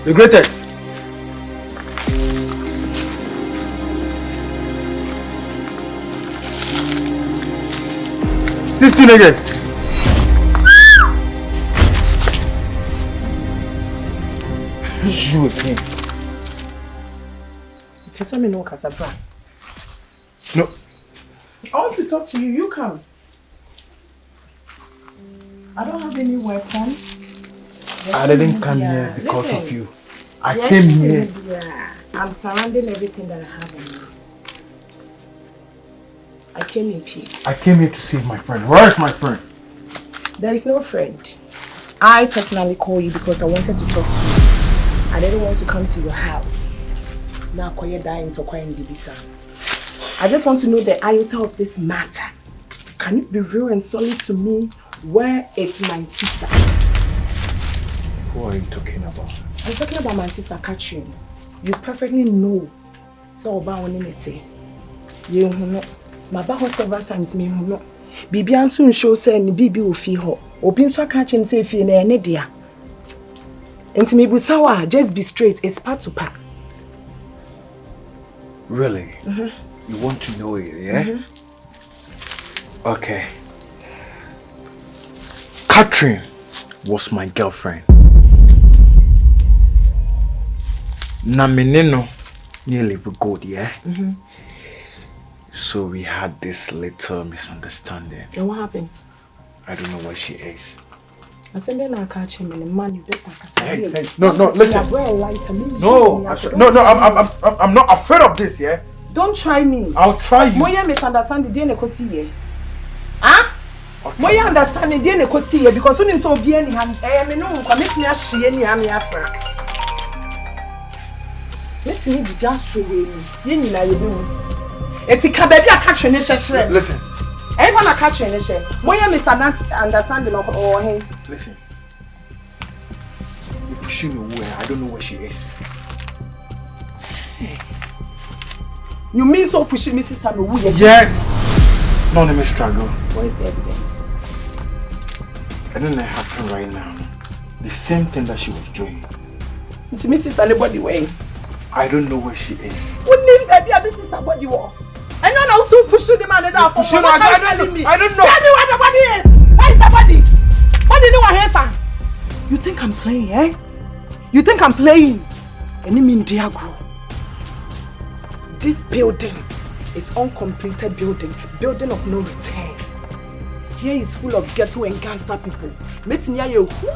The greatest. 60 Naggers. You again. Can me know Casabra? No. I want to talk to you. You come. I don't have any weapon. I didn't come here because of you. I Yes, came here. Yeah. I'm surrounding everything that I have on you. I came in peace. I came here to save my friend. Where is my friend? There is no friend. I personally called you because I wanted to talk to you. I didn't want to come to your house. Now you're dying to quiet Bilson. I just want to know the iota of this matter. Can it be real and solid to me? Where is my sister? Who are you talking about? I'm talking about my sister Catherine. You perfectly know. So about one minute. You know. My back several times me know. Bibi anso show say ni bibi wo fi ho. Obi nso aka chem say fi na ene dia. Enti me busawa, just be straight. It's part to part. Really? You want to know it, yeah? Okay. Catherine was my girlfriend. Na menino nearly good, yeah? So we had this little misunderstanding. And what happened? I don't know where she is. I said, "Ben, I catch him in the man. You better Hey, no, listen. No, I'm not afraid of this, yeah? Don't try me. I'll try you. Moya misunderstand the DNA ko see ye. Ah? Moya understand the DNA ko see ye because when him so be any hand, me no commit me a she any hand me after. Let me be just so we. Ye ni na ye do. Eti ka baby a catch ni share. Listen. Everyone a catch ni share. Moya misunderstand or hey. Listen. You're pushing me away. I don't know where she is. You mean so pushing me sister no who? Yes. No, let me struggle. What is the evidence? I don't know what happened right now. The same thing that she was doing. It's me sister nobody way. I don't know where she is. What name baby a sister body war? I know now so pushing the man that for. I don't know. Tell me what the body is. Where is the body? What did you want here for? You think I'm playing, eh? You think I'm playing? Any mean dear grow. This building is uncompleted building of no return. Here is full of ghetto and gangster people. Meet me here, who?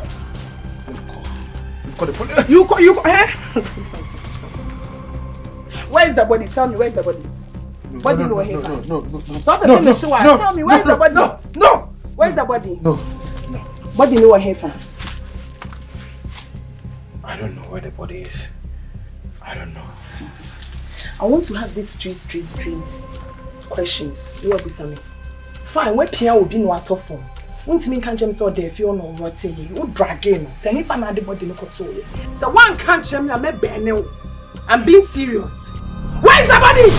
You call the police. You call, eh? Where is the body? Tell me, where is the body? What do you know here? No. Stop in the show. Tell me, where is the body? No. Where is the body? No. What do you know here from? I don't know where the body is. I don't know. I want to have these street questions. You will be something. Fine, where Pia will be no at all for. Won't mean can't James or there if you know what you drag in. Say if I'm at the body no control. So one can't James I'm a benno. I'm being serious. Where is the body?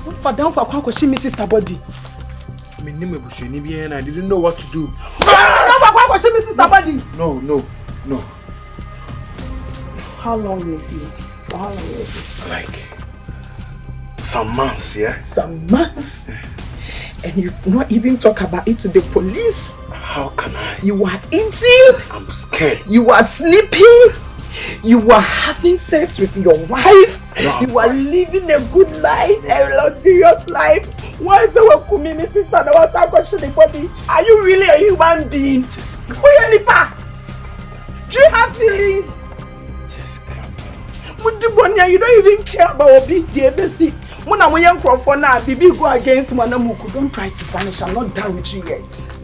What for down for Kwanko she misses the body? I didn't know what to do. No. How long is it? For how long is it? Like some months, yeah? Some months? And you've not even talked about it to the police? How can I? You are eating? I'm scared. You are sleeping? You are having sex with your wife? No, you are living a good life, a luxurious life? Why is it what my sister that was questioning the body? Are you really a human being? Just do you have feelings? Just calm down. With the one you don't even care about big DBC. When I'm young for now, Bibi go against Manamuku. Don't try to vanish. I'm not done with you yet.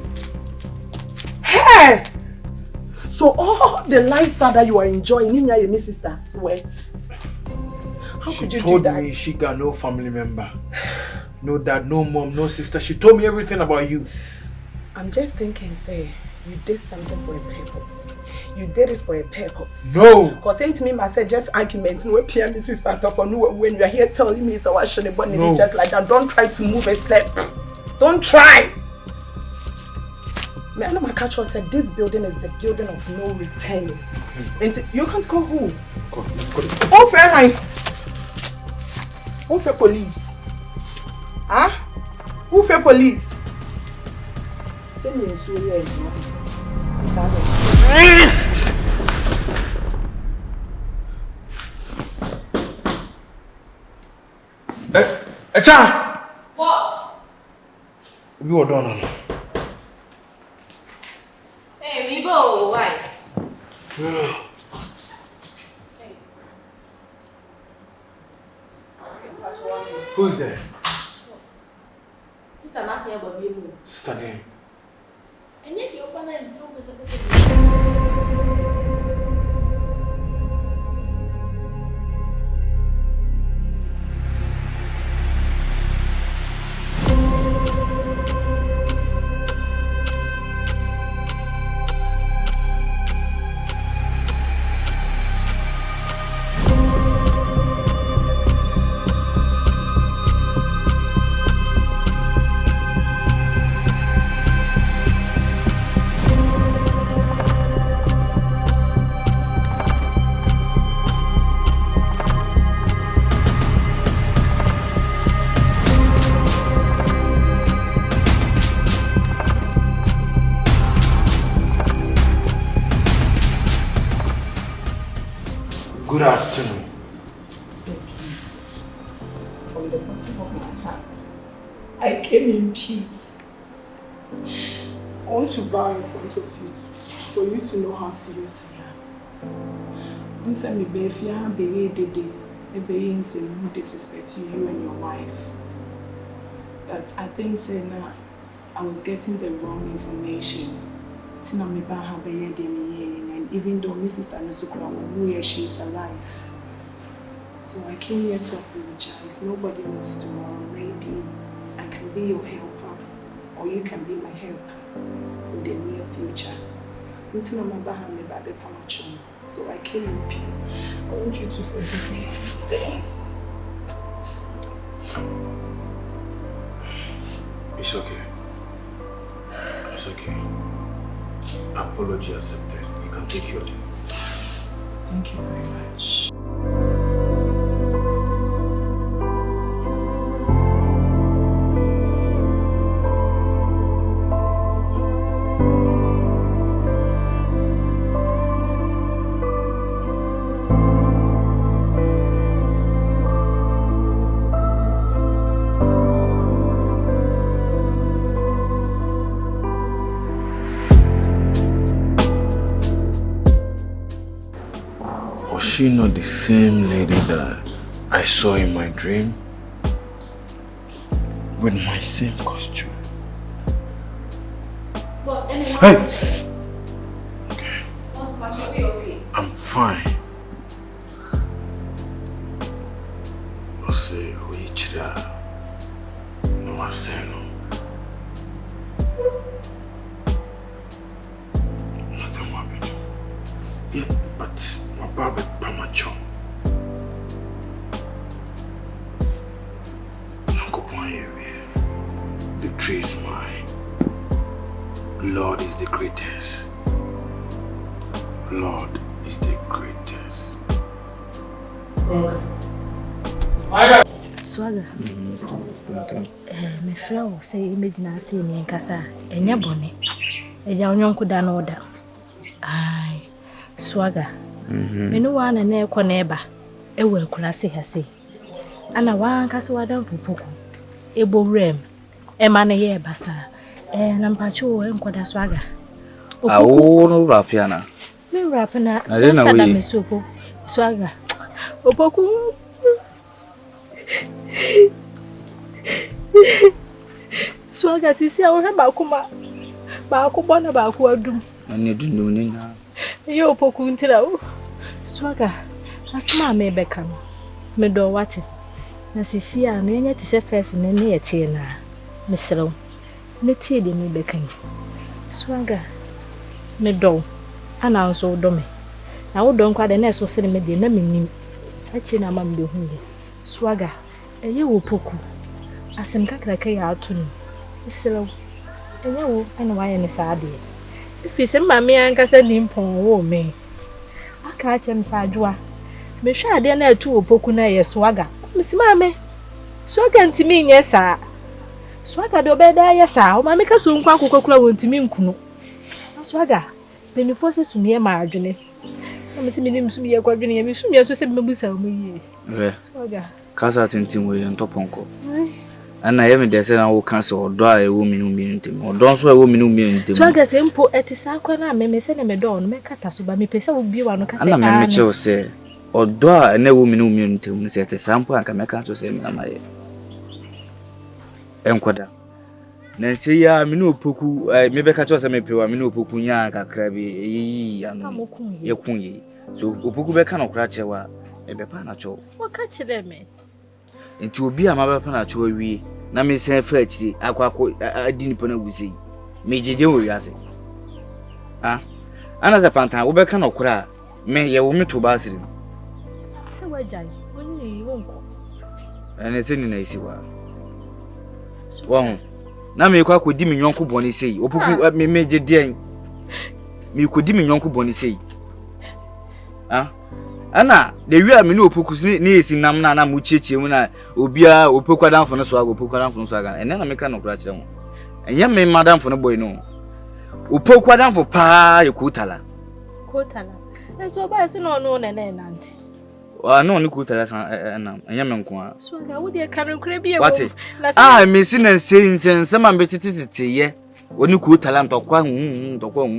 Hey! So all the lifestyle that you are enjoying, in your sister sweats. How could you do that? She told me she got no family member. No dad, no mom, no sister. She told me everything about you. I'm just thinking, say, You did something for a purpose. You did it for a purpose. No. Because saying to me, I said just arguments. No PM this is start off on when you are here telling me so I shouldn't but no. Just like that. Don't try to move a step. Don't try. Me, I know my catcher said this building is the building of no return. And you can't call who? Call. Oh, friend. Who for police? Huh? Who for police? Send me in Syria. Echa! Boss! We were done. Hey, Vivo, why? Who is there? Sister Nasia Baby. Sister name. And yet you open and throw me supposed Good afternoon. Say peace. From the bottom of my heart, I came in peace. I want to bow in front of you for you to know how serious I am. Don't say me if you have who disrespect you and your wife. But I think saying I was getting the wrong information. And even though my sister knows she's alive. So I came here to apologize. Nobody knows tomorrow. Maybe I can be your helper or you can be my helper in the near future. So I came in peace. I want you to forgive me. Say. It's okay. It's okay. Apology accepted. You can take your leave. Thank you very much. Was she not the same lady that I saw in my dream? With my same costume? Boss, anyone? Hey! Okay. Boss, you'll be okay. I'm fine. Você, o Ichira, no aceno. Nothing happened. Yeah, but my baby premature. Victory is mine. Lord is the greatest. Lord is the greatest. Swagger. My friend say image na see me nkasa. Enya bone. Eja onyonko da na oda. Ai. Swagger. Me no wa na na ekọ na eba. Ewe akurase ha se. Ana wa nkasa wa dan Pokua. Ebo rem. Ema na ye basa. Na mpacho enkoda Swagger. Awo no rap ya na. Me rap na. Na na we. Mesopo. Swagger. Pokua. Swagger sisi awon ba kuma. Ba ku bona ba ku adum. Ani dunu ni na. Yo Pokua ntira o. Swagger. Asma me beka no. Me do wate. Na sisi a no enya ti se first ne ne yete na. Mesrew. Ne tie de me beka ni. Swagger. me do ana nso do me na wo do nkwa de na so sene me de na menim achi na ma mbe hu ye swaga eye wo poku asem kakra ka ya atu ni iselo eye wo ana wa ye ne saade ifi se ma me anka se ni mpon wo me aka chem sa adwoa me hwa ade na atu wo poku na ye swaga misima me swaga ntimi nye sa swaga do beda ye sa o ma me ka so nkwa kokokura wo ntimi nkunu swaga benifo se sumie ma adwene na me se minim sumie kwadwene ye me sumie so se me busa mo yi swaga kasa tintin we ntoponko ana ye me de se na wo kan se odo a e wo minu ntem odo so e wo minu ntem swaga se mpo etisa kwa na me se na me do no me kata so ba me pese wo bi wa no kasa ana me che se odo a na wo minu ntem se etisa mpo anka me kan so se me na ma ye enkoda na se ya minu opoku me be ka cho se me pewa minu opoku nya kakra bi yi anu ye kunyi so opoku be ka no kra chewa e be pa na cho wo ka chire me nti obi a ma be pa na cho awie na me se fa akiri akwa adi nipo na gusi me jide wo wiase ana za Pantan wo be ka no kra me ye wo meto ba asiri se wajai oni wonko ene se ni na isi wa won na me kwa kodi me nyonko boni sei opoku me jide me kodi me nyonko boni sei ana de wi a me no opoku ni esi nam na mu chiechie mu na obia opoku adamfo no so aga opoku adamfo no so aga ene na me ka no kura kire mo enye me madamfo no boy no opoku adamfo pa ye kotala eso ba esi no no na nanti no ni kotala san na enye me nko a so aga wo de ka no kura bi e wo me si na nse ma betitete ye oni kotala ntokwa ntokwa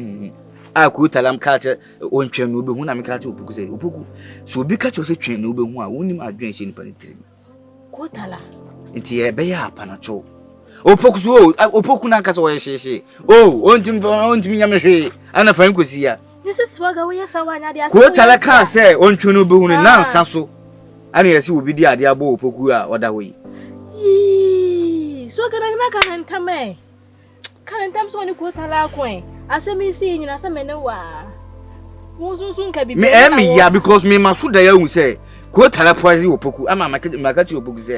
kutalam culture on twen no be hu na me culture opoku say opoku so obi ka cho say twen no be hu a wonim adwen hye ni panetiri kutala nti e be ya apa na cho opoku so opoku na nka so wo hye ontimi nya me hwe ana fa nkosi ya nese swaga wo yesa wanya dia kutala ka say on twen no be hu na nsa so ana yesi obi di ade abo opoku a oda hoyi so kana kan ntame kan ntam so ni kutala akwen asemi si nyina semene wa wonsunsun ka bibi me ya because me maso da ya hu say ko tala poise opoku ama makati opoku say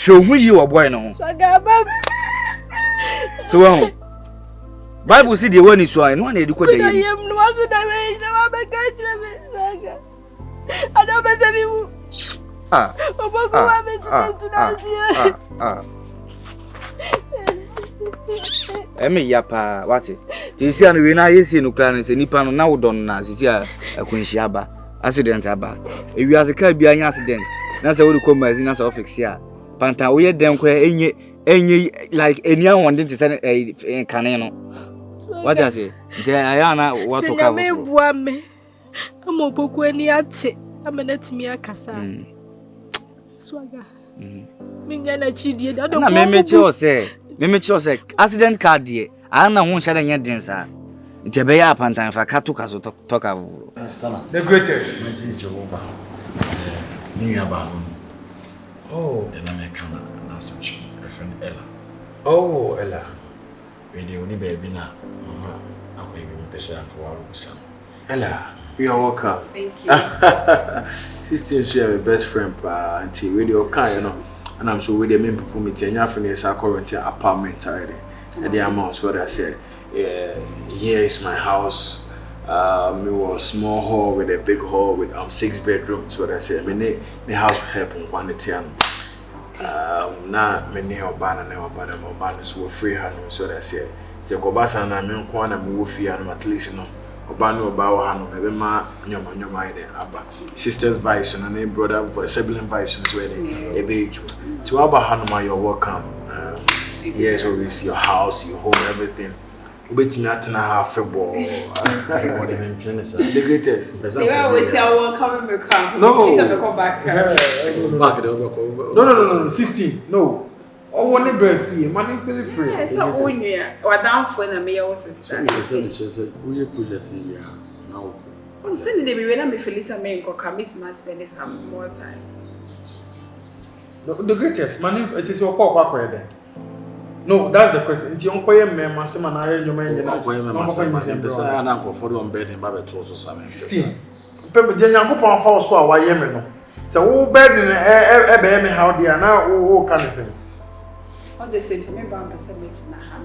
hwe hu yi wo boy no so agaba so won Bible see the one is so no na ediko da yi yem no waso da me na wa be ka kire me saga ada be se bi mu opoku wa me tintina eme yapa wate tisi anu we na yesi no kra no se nipa no na wodon na sisi a akunshi aba accident aba ewi azeka bia anya accident na se wo ko magazine na se office a Pantan wo ye den kwa enye like eni an den se kane no what I say de ayana what to cover me bua me amo poku ani ate amenatimi akasa swaga minya na chidie da do na memeche o se accident card die ana ho hya den den sa nti be ya Pantan fa kato kaso toka vuru Stunna the greatest mentis Jehovah ni aba the name kana na sanction a friend Ella Ella we dey only baby na mama akoy bi mpesa akwa rusa Ella you are welcome. Thank you. Sister, she have a best friend until we dey okay, you know. And I'm so with the main people meeting nya finish our current apartment already. And the amount what I said, here is my house. It was small hall with a big hall with 6 bedrooms. What I said, my house help on quantity and na many obana na obana so free hand so that I said. Te ko basa na me nko na me wo fi an at least no obana oba wa hanu me be ma nyoma ide aba sisters vibes and a brother sibling vibes so e be to aba hanu ma you're welcome. Yes, always your house, your home, everything. Ubetimi atena half football. What they mean the greatest. They always say welcome me come. No. Please have come back. No, 16. No. Oh, one birthday, money feel free. It's not on you. Or down for the mayor sister. We project here now. On Sunday, when I'm Felisa May go commit my spend some more time. No, the greatest money it is your pop up there. No, that's the question. It's your employer, man. My son, and I, your man, you're not going to my son. I'm going for the bed in Babette also. 16. Pembe, then you're going to fall so why you know. So, who bed in a how they are now, who can say? All the same, some member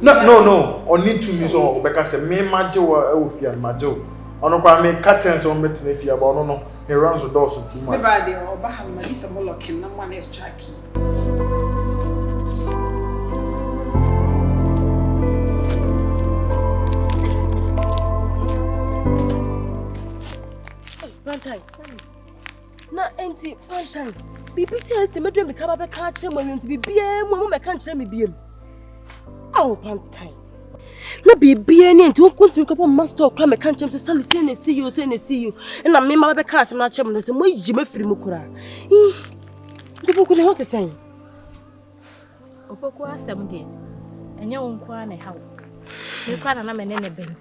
No. Or need to use all because a me majo or Elfie and Majo. On a me catchings on met if you about no, he runs the doors to my body or Baham, Melissa Moloch, and no one is tracky. Pantan. Na enti Pantan. Bibi say say me do me ka ba ka kire mo enti bibia mo me ka kire me biem. Aw Pantan. Na bibia ni enti won ntimi kopo master kra me ka kire say sali say na see you. Na me ma ba ka asem na kire mo say mo yi ma firi mu kura. Ndi boku ne hote say. Opokua asem de. Enye won kwa na hawo. Me kwa na me ne ben.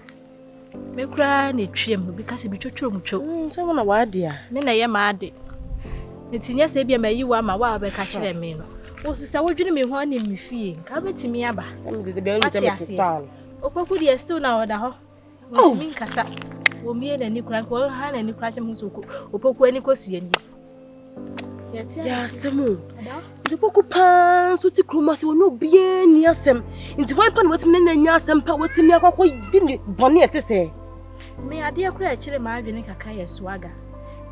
Me kura na twiem because bi twotwo mu two. So na wa de a. Me na ye ma ade. Ntinya se bia mayi wa ma wa be ka kire me no. Wo so sa wodwene me ho na me fie. Ka betimi aba. Me de be on tell me to stand. Opoku de still na oda ho. Wo timi nkasa. Wo mie na ni kura ko ha na ni kura chem so ko. Opoku ani kosue ni. Ya semu. De poku pan so ti kroma se wono bie ni asem. Nti wan pan wetimi na nya asem pa wetimi akwa di ni bone ete se. Me ade akura kire ma adwene kaka ye swaga.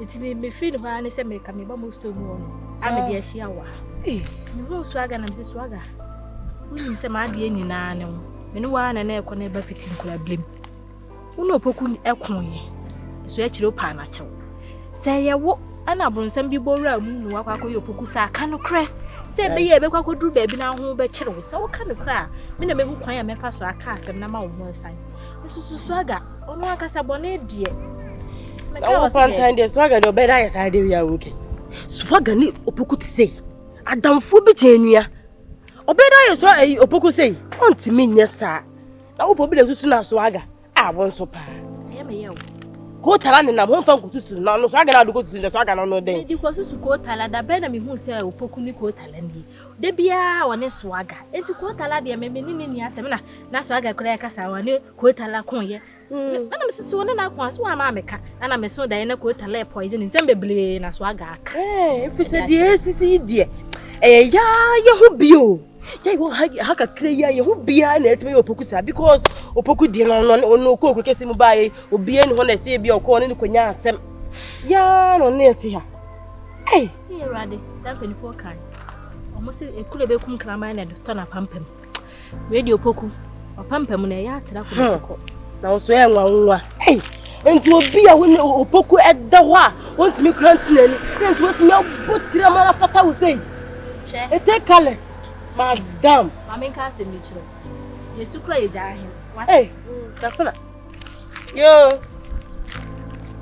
Nti me feel ho ani se me ka me ba mo sto mu no. Ame de ahia wa. Me ho swaga na me se swaga. Woni se ma ade nyina ne ho. Me ne wa na na ekọ na ba fitin kura blem. Wono opoku ekon ye. So ya kire pa na chew. Se ye wo ana bronsam bi bowra mu nu akwa yo opoku sa aka no kre. Se be ye be kwa koduru ba bi na ho be kire wo. Se wo ka no kra. Me na me hu kwan ya me fa so aka asem na ma wo ho san. Susu swaga ono akasa bone die. That Pantan de swaga do better yes I dey we are okay. Swaga ni opoku ti say. Adamfo bi chenua. Obeda yes opoku say. Ontimi nya sa. Na opo bi de susu na swaga. Ah won so pa. Ye me ye wo. Ko tala ni na ho fa nkututu na no swaga na do ko tutu na swaga na no den. Di ko susu ko tala da be na me hu say opoku ni ko tala ndi. De bia woni swaga. Enti ko tala de me ni asem na swaga kura kasa woni ko tala kon ye. Ana me susu woni na kwa so wa ma meka. Ana me so da ye na ko tala poison nsem beble na swaga aka. If you say the sisi die. Ya ye hu bio. Ya wo haka kire ya ye hu bia na etime opoku sa because opoku die no ko kesi mu bae obi ani ho na se bia okọ ne konya asem. Ya no ne eti ha. Eh, ye rade 74 kan. Omo se ekule be kum krama na do na pampam. Radio opoku. Pampam na ya atra ko metiko. Na wo so ya nwa. Eh, enti obi a wo ne opoku edda ho a wontimi krantina ni. Enti wotimi abotira mara fata wo sei. She. Take colors. Madam. Mama nka se mi chiro. Yesu kura ye jahin. What? Eh, kafuna. Yo.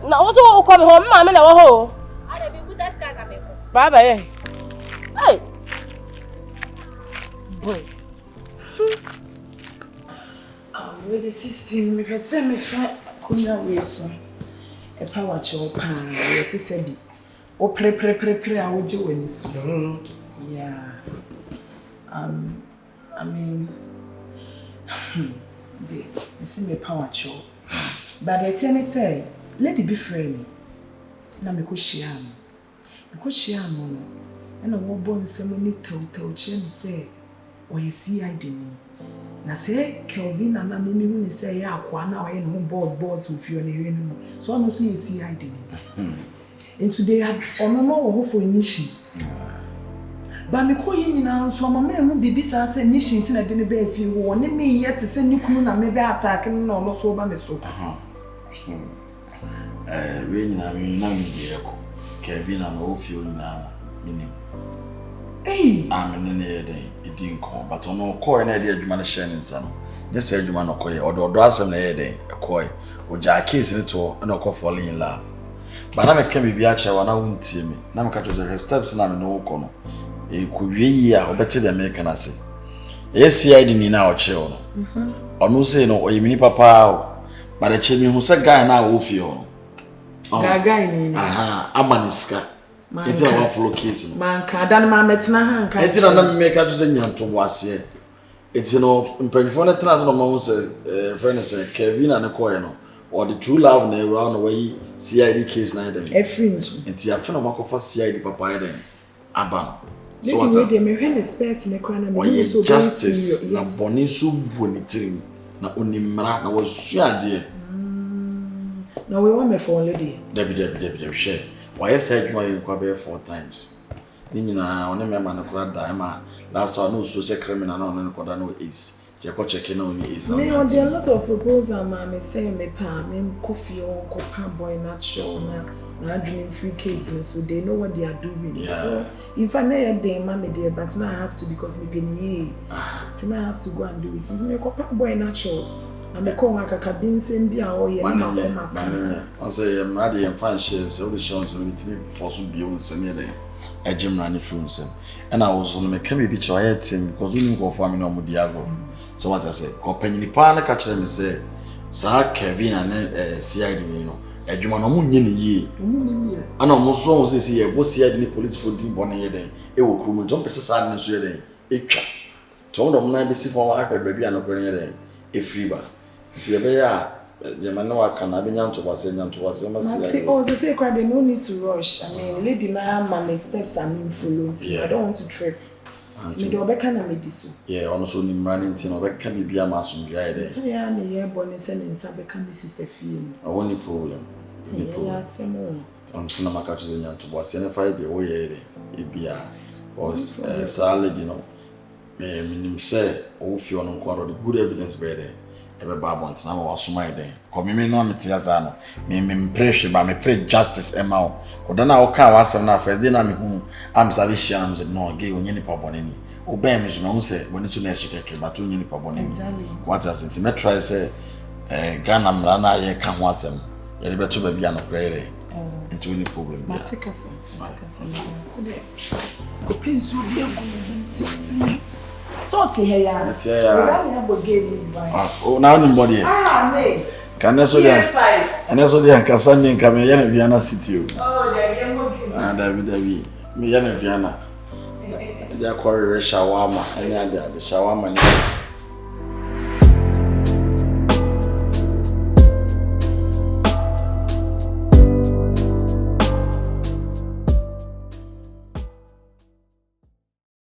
Na wo so ko me ho mama na wo ho. Ada bi buta ska ka me ko. Baba ye. Hey. Boy. With the system, me person me fa kunya we so. E pa wa che o pa, we se bi. O pre a wo je wani so. Yeah. I mean, they see me power show. But they tell me say, let it be free. Na me ko shia no. Me ko shia no. E na wo bon se mo ni tau che me say, o ye CID no. Na say Kelvin na me hu ni say ya akwa na o ye no boss ufio na ere no. So no so ye CID no. And today ono no wo for mission. But me call you now, so my man who be beside mission in a dinner bay if you want me yet to send you kuna maybe attacking no so by me so. When I mean, Kevin and Ophio now, meaning. Hey, I'm in the day, it didn't come, but on no coin idea you man sharing some. Just said you man no coy, or do some day, a coy, or jack kiss in it all, and no falling in love. But now it can be a chair when I won't see me. Now catches the steps and I'm no corner. E kuwie a obete de America na se. CID ni na o che no. Onu se no oyimini papa o. Ba de che mi hu se guy na o fi o. Guy ni. Aha, amaniska. Eti na follow case no. Man ka dan ma metena ha nka. Eti na me ka to se nyanto bo ase. It's no mpanyfo na tena so no says friend say Kevin and Koy no or the true love na around way CID case na den. Fringe. It's ya fena makofa CID papa den. Aban. So what they me when the space in the corner me so justice na boni so bonitrim na onimra na wasua de. Now we want me for lady. Debi share. Why say adwuma you kwa be 4 times. Ni nyina one me ma na kura da ma last no so say criminal na no koda no is. Ti ko check na oni is. Me on a lot of proposal ma me say me pa me coffee on ko pa boy na show na dream free case so they know what they are doing. Yeah. So if I know day ma me there but now I have to because me be so now I have to go and do it. So me ko pa boy na show. I'm a call like a Bilson be our year. I say, I'm ready and fine shares. All the shows we need to be forced to be on some a gym running through some. And I was on the Kemi beach. I had him because we knew for family no Diago. So what I said, Copenny the partner catch them and say, Sir Kevin and CID, you know, a Juman ye. And almost songs this year, both CID police for deep on a day. It will come jump as a sadness year. It trap. Told them not be see for my baby and a grenade. A fever. Ti ebe ya the man no aka na benya ntobase nya ntobase ma see oh so say they no need to rush. I mean lady na my steps I mean follow. I don't want to trip. Me do obeka na me diso. Yeah, ono so ni mrani nti no obeka bibia ma so ndwa ide. Yeah, na ye born say me nsa beka me sister feel. I want any problem. Yeah, semo. On sina makacho ze nya ntobase na fa ide wo ye ide. Ebia was salad you know. Me minim say o fi ono kwaro the good evidence be there. Ebe babont na wa soma ide ko me no ametiaza no me pressure ba me pray justice emao ko da na o ka wasem na first day na me hu am sabi sham ze no ge onye ni pabone ni o ben me so na hu se woni to na shikeke ba to onye ni pabone ni what as it me try say Ghana mra na ye ka ho asem ye de beto ba bia no krere into any problem yeah matikasa so there ko pinsu bi egu so ti he ya we go give you oh now anybody me can I so there and so there kasa nyin ka me yana Viana city oh there mo David me yana Viana they are calling shawarma and they are the shawarma